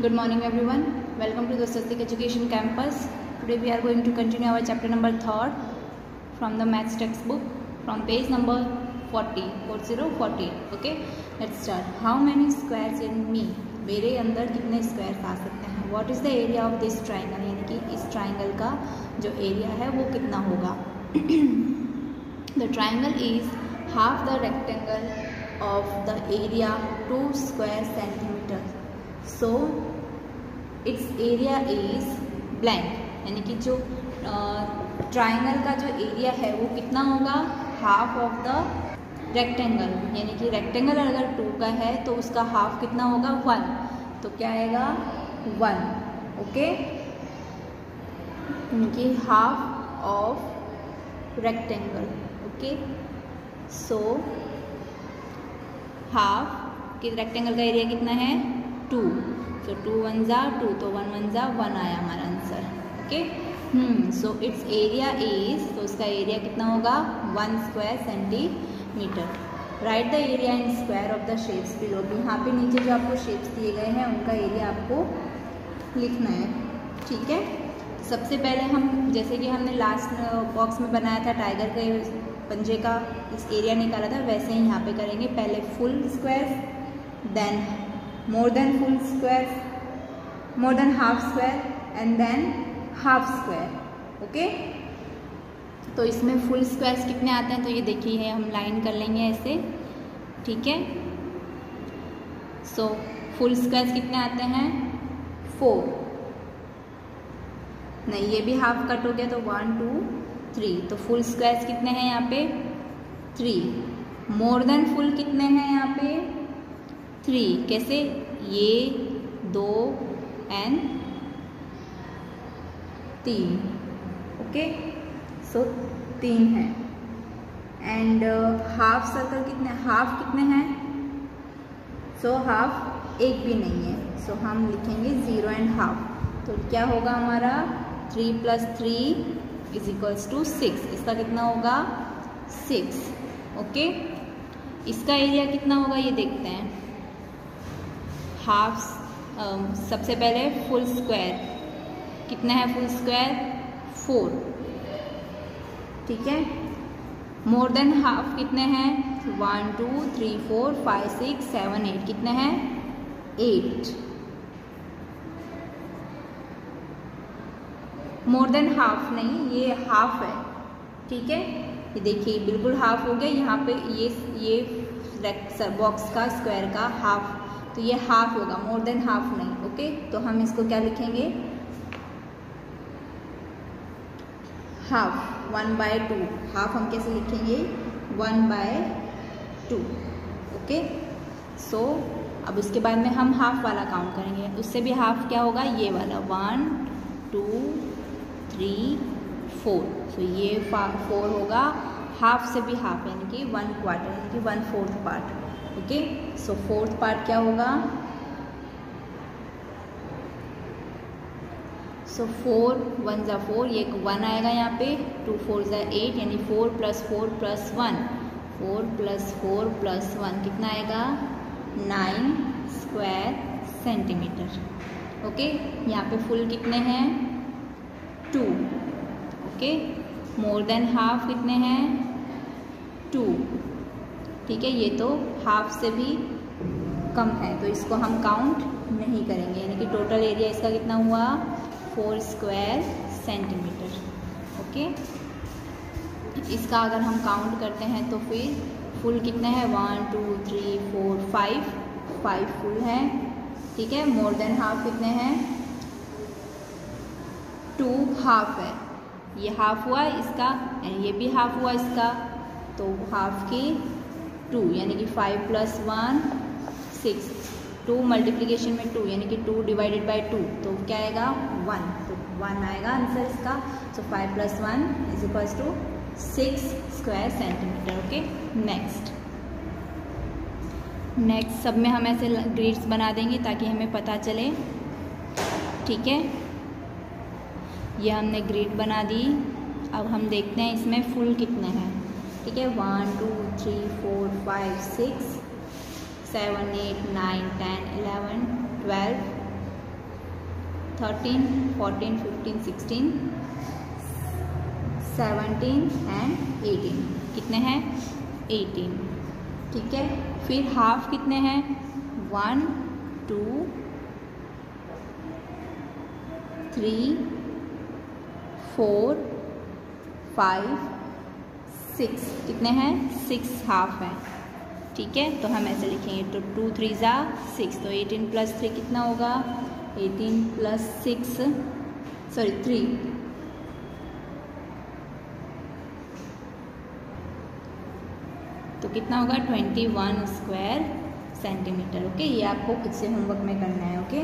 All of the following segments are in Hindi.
Good morning everyone. Welcome to the Swastik Education Campus. Today we are going to continue our chapter number 3 from the maths textbook from page number 40. Okay, let's start. How many squares in me? मेरे अंदर कितने स्क्वायर्स आ सकते हैं? What is the area of this triangle? यानी कि इस ट्राइंगल का जो एरिया है वो कितना होगा? The triangle is half the rectangle of the area 2 square centimeter. So its area is blank. यानी कि जो ट्राइंगल का जो एरिया है वो कितना होगा? Half of the rectangle. यानी कि रेक्टेंगल अगर 2 का है तो उसका हाफ कितना होगा? 1. तो क्या आएगा? 1. ओके, यानी कि half of rectangle. Okay, so half कि रेक्टेंगल का एरिया कितना है? 2. तो 2 1 जा 2, तो 1 1 जा 1 आया हमारा answer. Okay, so it's area is, तो उसका एरिया कितना होगा? 1 square centimetre. Right the area in square of the shapes below. यहाँ पे नीचे जो आपको शेप्स दिए गए हैं उनका एरिया आपको लिखना है. ठीक है, सबसे पहले हम, जैसे कि हमने लास्ट बॉक्स में बनाया था टाइगर के पंजे का इस एरिया निकाला था, वैसे ही यहाँ पे करेंगे. पहले full square, then more than full square, more than half square and then half square. Okay, तो इसमें फुल स्क्वायर्स कितने आते हैं? तो ये देखिए हम लाइन कर लेंगे ऐसे. ठीक है, सो फुल स्क्वायर्स कितने आते हैं? 4. नहीं, ये भी हाफ कट हो गया तो 1 2 3. तो फुल स्क्वायर्स कितने हैं यहाँ पे? 3. मोर देन फुल कितने हैं यहाँ पे? 3. कैसे? ये 2 एंड 3. ओके, सो 3 है. एंड हाफ सर्कल कितने, हाफ कितने हैं? सो हाफ एक भी नहीं है, सो हम लिखेंगे 0 एंड हाफ. तो क्या होगा हमारा? 3 + 3 = 6. इसका कितना होगा? 6. ओके, इसका एरिया कितना होगा ये देखते हैं. हाफ, सबसे पहले फुल स्क्वायर कितना है? Full square 4. ठीक है, मोर देन हाफ कितने हैं? 1 2 3 4 5 6 7 8. कितने हैं? 8. मोर देन हाफ नहीं, ये हाफ है. ठीक है, ये देखिए बिल्कुल हाफ हो गया. यहाँ पे ये बॉक्स का स्क्वायर का हाफ, तो ये हाफ होगा, मोर देन हाफ नहीं. ओके, तो हम इसको क्या लिखेंगे? हाफ 1/2. हाफ हम कैसे लिखेंगे? 1/2. ओके, सो अब उसके बाद में हम हाफ वाला काउंट करेंगे. उससे भी हाफ क्या होगा? ये वाला 1 2 3 4. सो ये 4 होगा. हाफ से भी हाफ यानी कि 1/4 यानी कि 1/4 पार्ट. ओके, सो 4th पार्ट क्या होगा? सो 4 1 जा 4, ये 1 आएगा यहाँ पे. 2 4 जा 8 यानी 4 + 4 + 1. 4 + 4 + 1 कितना आएगा? 9 स्क्वायर सेंटीमीटर. ओके, यहाँ पे फुल कितने हैं? 2. ओके, मोर देन हाफ कितने हैं? 2. ठीक है, ये तो हाफ से भी कम है तो इसको हम काउंट नहीं करेंगे. यानी कि टोटल एरिया इसका कितना हुआ? 4 स्क्वायर सेंटीमीटर. ओके, इसका अगर हम काउंट करते हैं तो फिर फुल कितने हैं? 1 2 3 4 5 फुल है. ठीक है, मोर देन हाफ कितने हैं? 2 हाफ है. ये हाफ हुआ इसका, यानी ये भी हाफ हुआ इसका, तो हाफ की 2 यानी कि 5 + 1 6. 2 मल्टीप्लिकेशन में 2 यानी कि 2 / 2, तो क्या आएगा? 1. तो 1 आएगा आंसर इसका. सो 5 + 1 = 6 स्क्वायर सेंटीमीटर. ओके, नेक्स्ट सब में हम ऐसे ग्रिड्स बना देंगे ताकि हमें पता चले. ठीक है, ये हमने ग्रिड बना दी. अब हम देखते हैं इसमें फुल कितने हैं. ठीक है, 1 2 3 4 5 6 7 8 9 10 11 12 13, 14, 15, 16, 17 एंड 18। कितने हैं? 18। ठीक है, फिर हाफ कितने हैं? 1, 2, 3, 4, 5, 6। कितने हैं? 6 हाफ हैं। ठीक है, तो हम ऐसे लिखेंगे, तो 2 3 ज़ा 6, तो 18 + 3 कितना होगा? 18 + 6 सॉरी 3, तो कितना होगा? 21 स्क्वायर सेंटीमीटर। ओके, ये आपको खुद से होमवर्क में करना है। ओके,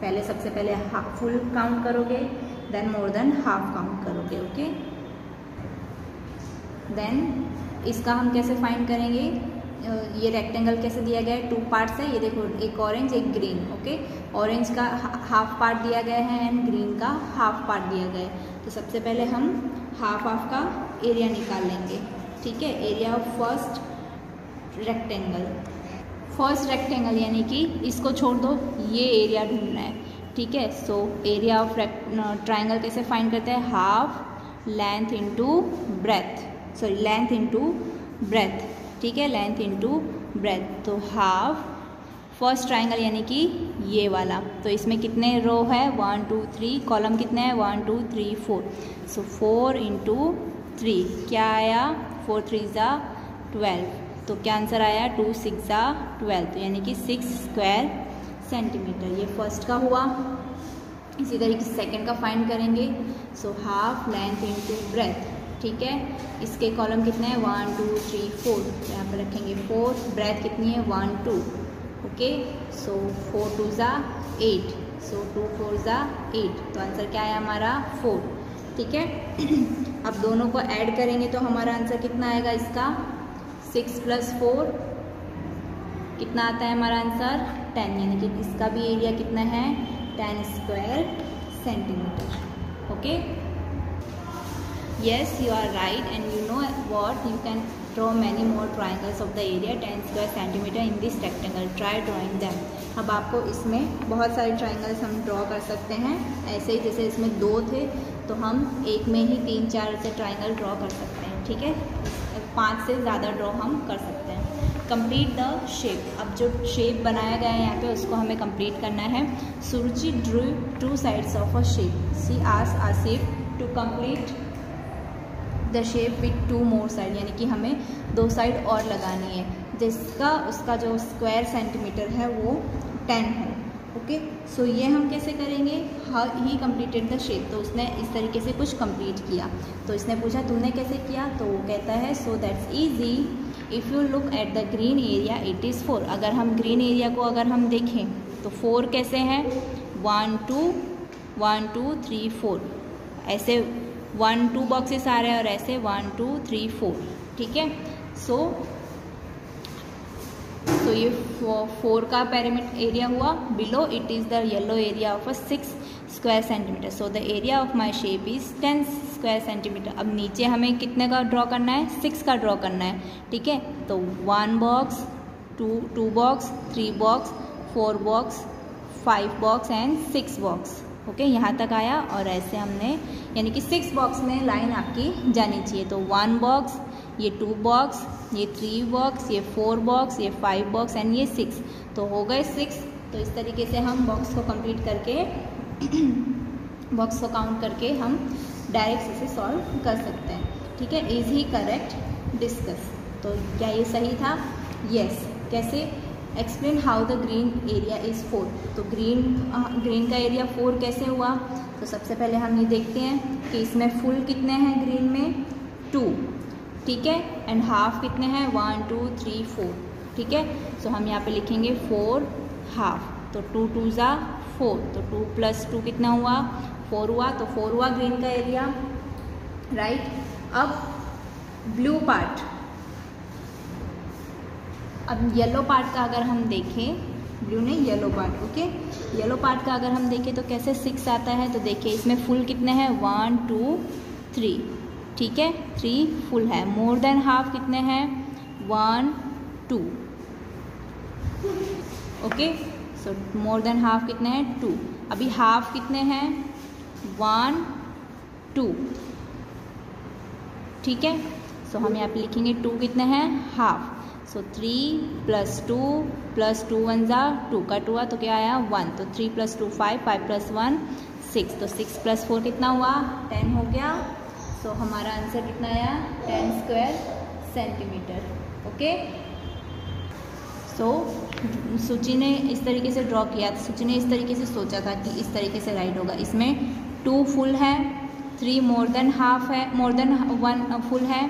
पहले सबसे पहले फुल काउंट करोगे, then more than half count करोगे। ओके, देन इसका हम कैसे फाइंड करेंगे? ये रेक्टेंगल कैसे दिया गया है? 2 पार्ट्स है। ये देखो, एक ऑरेंज एक ग्रीन। ओके, ऑरेंज का हाफ पार्ट दिया गया है एंड ग्रीन का हाफ पार्ट दिया गया है। तो सबसे पहले हम हाफ का एरिया निकाल लेंगे। ठीक है, एरिया ऑफ फर्स्ट रेक्टेंगल यानी कि इसको छोड़ दो, ये एरिया ढूंढना है। ठीक है, सो एरिया ऑफ ट्राइंगल कैसे फाइंड करते हैं? Half length into breadth. ठीक है, लेंथ इंटू ब्रेथ। तो हाफ फर्स्ट ट्राइंगल यानी कि ये वाला, तो इसमें कितने रो है? 1 2 3। कॉलम कितने हैं? 1 2 3 4। सो 4 × 3 क्या आया? 4 3 ज़ा 12। तो क्या आंसर आया? 2 6 ज़ा 12, तो यानी कि 6 स्क्वायर सेंटीमीटर। ये फर्स्ट का हुआ। इसी तरीके से सेकंड का फाइंड करेंगे। So half length into breadth. ठीक है, इसके कॉलम कितने हैं? 1 2 3 4, तो यहाँ पर रखेंगे 4। ब्रेथ कितनी है? 1 2। ओके, सो 4 2 ज़ा 8, सो 2 4 ज़ा 8, तो आंसर क्या आया हमारा? 4। ठीक है, अब दोनों को ऐड करेंगे तो हमारा आंसर कितना आएगा इसका? 6 + 4 कितना आता है हमारा आंसर? 10, यानी कि इसका भी एरिया कितना है? 10 square centimetre. Okay, yes, you are right, and you know what, you can draw many more triangles of the area 10 square centimeter in this rectangle. Try drawing them. अब आपको इसमें बहुत सारे ट्राइंगल्स हम ड्रॉ कर सकते हैं। ऐसे ही जैसे इसमें 2 थे, तो हम एक में ही 3 4 से ट्राइंगल ड्रॉ कर सकते हैं। ठीक है, 5 से ज़्यादा ड्रॉ हम कर सकते हैं। Complete the shape. अब जो शेप बनाया गया है यहाँ पे, उसको हमें कंप्लीट करना है। Suruchi drew 2 sides of a shape. She asked Asif to complete the shape with 2 more side, यानी कि हमें 2 साइड और लगानी है, जिसका उसका जो स्क्वायर सेंटीमीटर है वो 10 है। ओके, सो ये हम कैसे करेंगे? ही कंप्लीटेड द शेप, तो उसने इस तरीके से कुछ कंप्लीट किया। तो इसने पूछा तुमने कैसे किया? तो वो कहता है so that's easy if you look at the green area it is 4। अगर हम ग्रीन एरिया को अगर हम देखें तो 4 कैसे हैं? 1 2 1 2 3 4, ऐसे 1 2 बॉक्सेस आ रहे हैं और ऐसे 1 2 3 4। ठीक है, सो ये 4 का पेरीमीटर एरिया हुआ। Below it is the yellow area of a 6 square centimetre, so the area of my shape is 10 square centimetre. अब नीचे हमें कितने का ड्रॉ करना है? 6 का ड्रॉ करना है। ठीक है, तो 1 box 2 box 3 box 4 box 5 box and 6 box. Okay, यहाँ तक आया, और ऐसे हमने यानी कि 6 बॉक्स में लाइन आपकी जानी चाहिए। तो 1 बॉक्स, ये 2 बॉक्स, ये 3 बॉक्स, ये 4 बॉक्स, ये 5 बॉक्स एंड ये 6, तो हो गए 6। तो इस तरीके से हम बॉक्स को कंप्लीट करके बॉक्स को काउंट करके हम डायरेक्ट इसे सॉल्व कर सकते हैं। ठीक है, इज ही करेक्ट? डिस्कस। तो क्या ये सही था? यस। कैसे? Explain how the green area is 4। तो ग्रीन का एरिया 4 कैसे हुआ? तो सबसे पहले हम ये देखते हैं कि इसमें फुल कितने हैं ग्रीन में? 2। ठीक है, एंड हाफ कितने हैं? 1 2 3 4। ठीक है, सो हम यहाँ पे लिखेंगे 4 हाफ, तो 2 2 ज़ा 4, तो 2 + 2 कितना हुआ? 4 हुआ, तो 4 हुआ ग्रीन का एरिया। राइट, अब ब्लू पार्ट, अब येलो पार्ट का अगर हम देखें, ब्लू नहीं yellow part. Okay, yellow part का अगर हम देखें तो कैसे 6 आता है? तो देखिए इसमें फुल कितने हैं? 1 2 3। ठीक है, 3 फुल है। मोर देन हाफ कितने हैं? 1 2। ओके, सो मोर देन हाफ कितने हैं 2। अभी हाफ कितने हैं 1 2, ठीक है। सो हम यहाँ पे लिखेंगे 2 कितने हैं हाफ। सो 3 + 2 + 2 1 ज़ा 2, कट हुआ तो क्या आया 1, तो 3 + 2 5, 5 + 1 6, तो 6 + 4 कितना हुआ 10 हो गया। सो हमारा आंसर कितना आया 10 स्क्वायर सेंटीमीटर। ओके, सो सूची ने इस तरीके से ड्रॉ किया, सूची ने इस तरीके से सोचा था कि इस तरीके से राइट होगा। इसमें 2 फुल है, 3 मोर देन हाफ है, मोर देन 1 फुल है,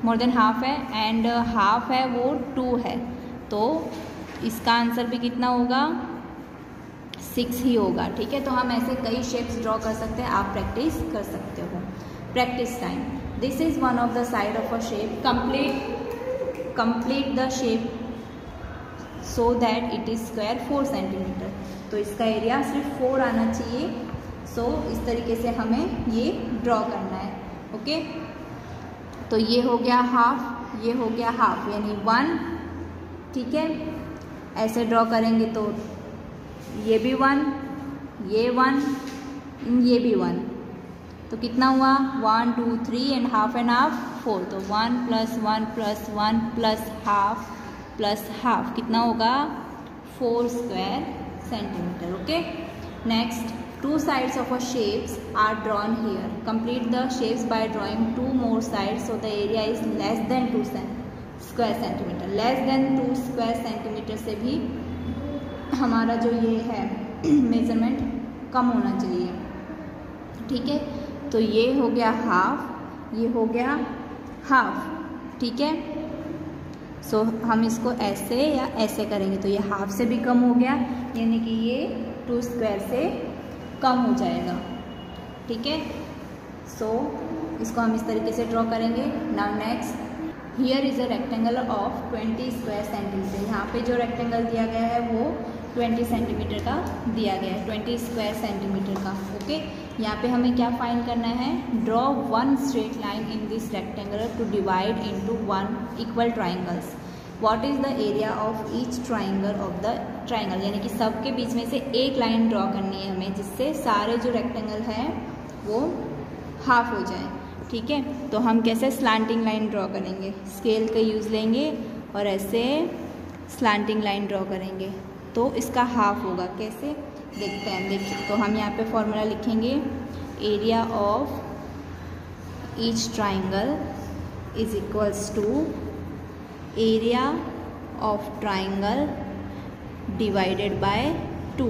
मोर देन हाफ है, एंड हाफ है वो 2 है, तो इसका आंसर भी कितना होगा 6 ही होगा, ठीक है। तो हम ऐसे कई शेप्स ड्रॉ कर सकते हैं, आप प्रैक्टिस कर सकते हो। Practice time. This is one of the side of a shape, complete the shape so that it is square 4 centimetre. तो इसका एरिया सिर्फ 4 आना चाहिए। सो इस तरीके से हमें ये ड्रॉ करना है। ओके, तो ये हो गया हाफ, ये हो गया हाफ, यानी 1, ठीक है। ऐसे ड्रॉ करेंगे तो ये भी 1, ये 1, ये भी 1, तो कितना हुआ 1 2 3 एंड हाफ 4, तो 1 + 1 + 1 + हाफ प्लस हाफ कितना होगा 4 square centimetre. Okay, next 2 sides of a shapes are drawn here. Complete the shapes by drawing 2 more sides so the area is less than 2 square centimeter. Less than 2 square centimeter से भी हमारा जो ये है मेजरमेंट कम होना चाहिए, ठीक है। तो ये हो गया हाफ, ये हो गया हाफ, ठीक है। सो हम इसको ऐसे या ऐसे करेंगे तो ये हाफ से भी कम हो गया, यानी कि ये 2 स्क्वायर से कम हो जाएगा, ठीक है। सो इसको हम इस तरीके से ड्रॉ करेंगे। Now next, here is a rectangle of 20 square centimetre. यहाँ पे जो रेक्टेंगल दिया गया है वो 20 सेंटीमीटर का दिया गया है, 20 स्क्वायर सेंटीमीटर का। ओके, यहाँ पे हमें क्या फाइंड करना है, draw 1 straight line in this rectangle to divide into 1 equal triangles. What is the area of each triangle of the triangle, यानी कि सबके बीच में से एक लाइन ड्रॉ करनी है हमें, जिससे सारे जो रेक्टेंगल हैं वो हाफ हो जाए, ठीक है। तो हम कैसे स्लांटिंग लाइन ड्रॉ करेंगे, स्केल का यूज़ लेंगे और ऐसे स्लांटिंग लाइन ड्रॉ करेंगे तो इसका हाफ होगा। कैसे देखते हैं, देखिए। तो हम यहाँ पे फॉर्मूला लिखेंगे, area of each triangle is equals to area of triangle divided by 2,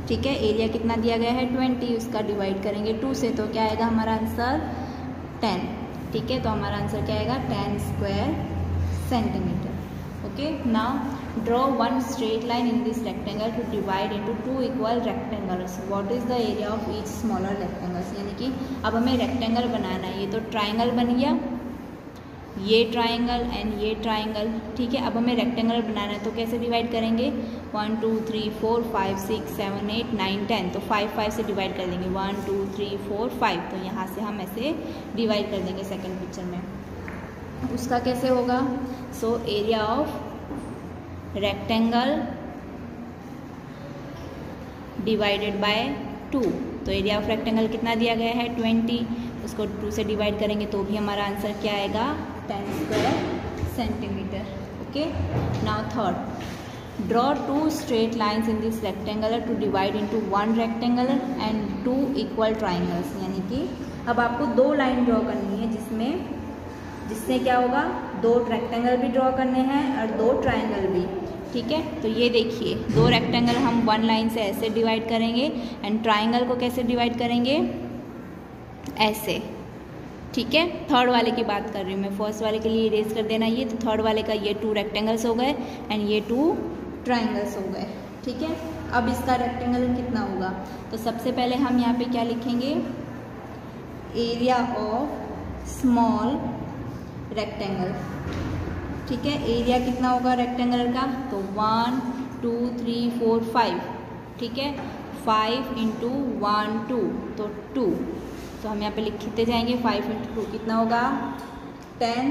ठीक है। एरिया कितना दिया गया है 20, उसका डिवाइड करेंगे 2 से, तो क्या आएगा हमारा आंसर 10, ठीक है। तो हमारा आंसर क्या आएगा 10 square centimetre. Okay, now draw 1 straight line in this rectangle to divide into 2 equal rectangles. What is the area of each smaller rectangles, यानी कि अब हमें रेक्टेंगल बनाना है। ये तो ट्राइंगल बन गया, ये ट्राइंगल एंड ये ट्राइंगल, ठीक है। अब हमें रेक्टेंगल बनाना है तो कैसे डिवाइड करेंगे, 1 2 3 4 5 6 7 8 9 10, तो 5 से डिवाइड कर देंगे, 1 2 3 4 5, तो यहाँ से हम ऐसे डिवाइड कर देंगे सेकंड पिक्चर में। उसका कैसे होगा, so area of rectangle divided by 2, तो एरिया ऑफ रेक्टेंगल कितना दिया गया है 20, उसको 2 से डिवाइड करेंगे तो भी हमारा आंसर क्या आएगा 10 square centimetre. Okay, now third, draw 2 straight lines in this rectangle to divide into 1 rectangle and 2 equal triangles, यानी कि अब आपको 2 लाइन ड्रॉ करनी है जिससे क्या होगा 2 रेक्टेंगल भी ड्रॉ करने हैं और 2 ट्राइंगल भी, ठीक है। तो ये देखिए 2 रेक्टेंगल हम 1 लाइन से ऐसे डिवाइड करेंगे एंड ट्राइंगल को कैसे डिवाइड करेंगे, ऐसे, ठीक है। थर्ड वाले की बात कर रही हूँ मैं, फर्स्ट वाले के लिए इरेज कर देना ये, तो थर्ड वाले का ये 2 रेक्टेंगल्स हो गए एंड ये 2 ट्राइंगल्स हो गए, ठीक है। अब इसका रेक्टेंगल कितना होगा, तो सबसे पहले हम यहाँ पे क्या लिखेंगे, एरिया ऑफ स्मॉल रेक्टेंगल, ठीक है। एरिया कितना होगा रेक्टेंगल का, तो 1 2 3 4 5, ठीक है। 5 इंटू 1 2, तो 2, तो हम यहाँ पे लिखते जाएंगे 5 इंटू 2 कितना होगा 10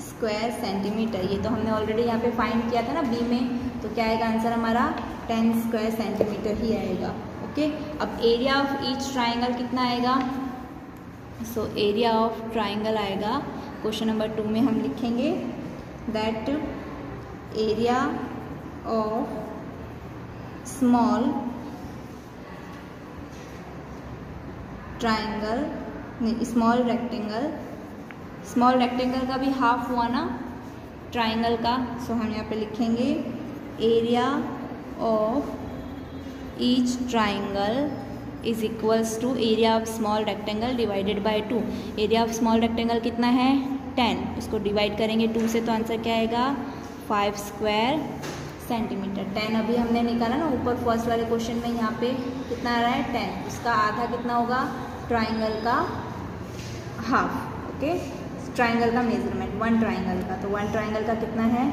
स्क्वायर सेंटीमीटर। ये तो हमने ऑलरेडी यहाँ पे फाइंड किया था ना बी में, तो क्या आएगा आंसर हमारा 10 स्क्वायर सेंटीमीटर ही आएगा। ओके, अब एरिया ऑफ ईच ट्राइंगल कितना आएगा? सो एरिया ऑफ ट्राइंगल आएगा, क्वेश्चन नंबर 2 में हम लिखेंगे that area of small triangle, नहीं स्मॉल रेक्टेंगल का भी हाफ हुआ ना ट्राइंगल का, सो हम यहाँ पे लिखेंगे area of each triangle is equals to area of small rectangle divided by 2। Area of small rectangle कितना है? 10, उसको डिवाइड करेंगे 2 से तो आंसर क्या आएगा? 5 स्क्वायर सेंटीमीटर। 10 अभी हमने निकाला ना ऊपर फर्स्ट वाले क्वेश्चन में, यहाँ पे कितना आ रहा है? 10, उसका आधा कितना होगा? ट्राइंगल का हाफ। ओके, ट्राइंगल का मेजरमेंट 1 ट्राइंगल का, तो 1 ट्राइंगल का कितना है?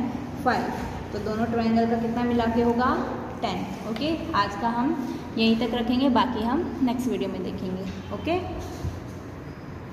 5, तो दोनों ट्राइंगल का कितना मिला के होगा? 10। ओके, आज का हम यहीं तक रखेंगे, बाकी हम नेक्स्ट वीडियो में देखेंगे। ओके।